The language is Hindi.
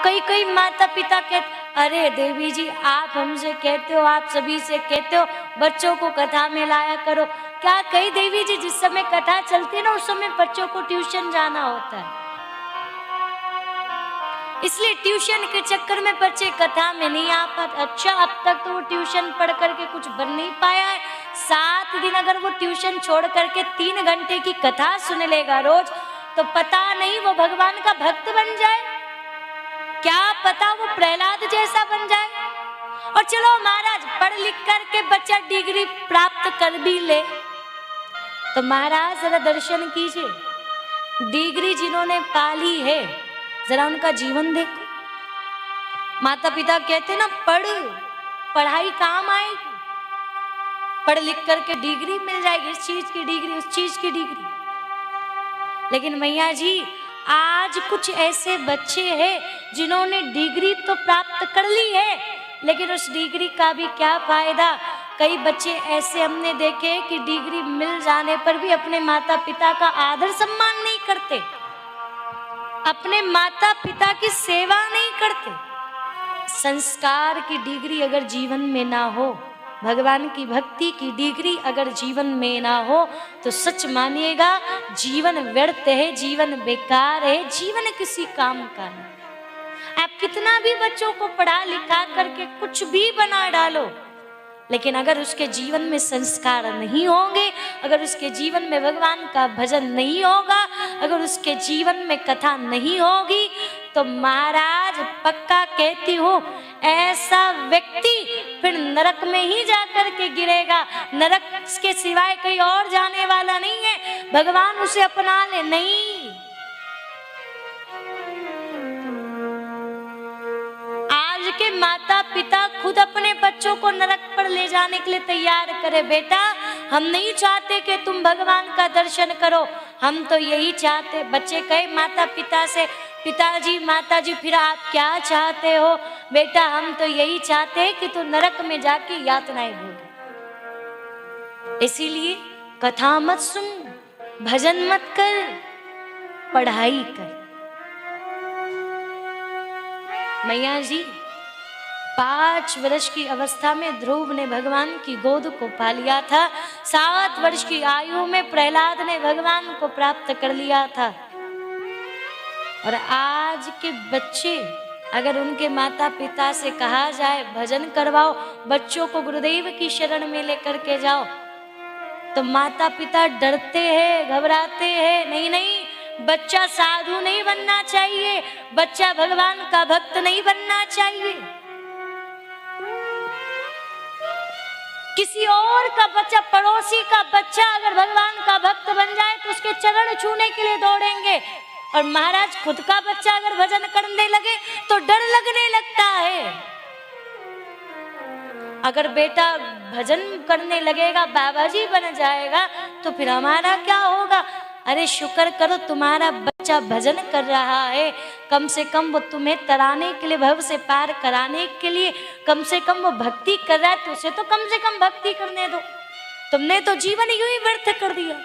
कई कई माता पिता कहते, अरे देवी जी आप हमसे कहते हो, आप सभी से कहते हो बच्चों को कथा में लाया करो। क्या कही देवी जी, जिस समय कथा चलती है ना उस समय बच्चों को ट्यूशन जाना होता है, इसलिए ट्यूशन के चक्कर में बच्चे कथा में नहीं आ पाते। अच्छा, अब तक तो वो ट्यूशन पढ़ करके कुछ बन नहीं पाया है। 7 दिन अगर वो ट्यूशन छोड़ करके 3 घंटे की कथा सुन लेगा रोज, तो पता नहीं वो भगवान का भक्त बन जाए, क्या पता वो प्रहलाद जैसा बन जाए। और चलो महाराज पढ़ लिख करके बच्चा डिग्री प्राप्त कर भी ले, तो महाराज जरा दर्शन कीजिए, डिग्री जिन्होंने पाली है जरा उनका जीवन देखो। माता पिता कहते ना पढ़ाई काम आएगी, पढ़ लिख करके डिग्री मिल जाएगी, इस चीज की डिग्री उस चीज की डिग्री। लेकिन मैया जी आज कुछ ऐसे बच्चे हैं जिन्होंने डिग्री तो प्राप्त कर ली है, लेकिन उस डिग्री का भी क्या फायदा। कई बच्चे ऐसे हमने देखे कि डिग्री मिल जाने पर भी अपने माता पिता का आदर सम्मान नहीं करते, अपने माता पिता की सेवा नहीं करते। संस्कार की डिग्री अगर जीवन में ना हो, भगवान की भक्ति की डिग्री अगर जीवन में ना हो, तो सच मानिएगा जीवन व्यर्थ है, जीवन बेकार है, जीवन किसी काम का नहीं। आप कितना भी बच्चों को पढ़ा लिखा करके कुछ भी बना डालो, लेकिन अगर उसके जीवन में संस्कार नहीं होंगे, अगर उसके जीवन में भगवान का भजन नहीं होगा, अगर उसके जीवन में कथा नहीं होगी, तो महाराज पक्का कहती हूँ ऐसा व्यक्ति फिर नरक में ही जाकर के गिरेगा। नरक के सिवाय कहीं और जाने वाला नहीं है, भगवान उसे अपना ले नहीं। आज के माता पिता खुद अपने बच्चों को नरक पर ले जाने के लिए तैयार करे, बेटा हम नहीं चाहते कि तुम भगवान का दर्शन करो, हम तो यही चाहते। बच्चे कहे माता पिता से, पिताजी माताजी फिर आप क्या चाहते हो? बेटा हम तो यही चाहते हैं कि तू नरक में जाके यातनाएं भोगे। इसीलिए कथा मत सुन, भजन मत कर, पढ़ाई कर। मैया जी 5 वर्ष की अवस्था में ध्रुव ने भगवान की गोद को पा लिया था, 7 वर्ष की आयु में प्रहलाद ने भगवान को प्राप्त कर लिया था। और आज के बच्चे अगर उनके माता पिता से कहा जाए भजन करवाओ, बच्चों को गुरुदेव की शरण में लेकर के जाओ, तो माता पिता डरते हैं, घबराते हैं। नहीं नहीं, बच्चा साधु नहीं बनना चाहिए, बच्चा भगवान का भक्त नहीं बनना चाहिए। किसी और का बच्चा, पड़ोसी का बच्चा अगर भगवान का भक्त बन जाए तो उसके चरण छूने के लिए दौड़ेंगे, और महाराज खुद का बच्चा अगर भजन करने लगे तो डर लगने लगता है। अगर बेटा भजन करने लगेगा, बाबा जी बन जाएगा, तो फिर हमारा क्या होगा? अरे शुक्र करो तुम्हारा बच्चा भजन कर रहा है, कम से कम वो तुम्हें तराने के लिए, भव से पार कराने के लिए कम से कम वो भक्ति कर रहा है, तो उसे तो कम से कम भक्ति करने दो। तुमने तो जीवन यूं ही व्यर्थ कर दिया।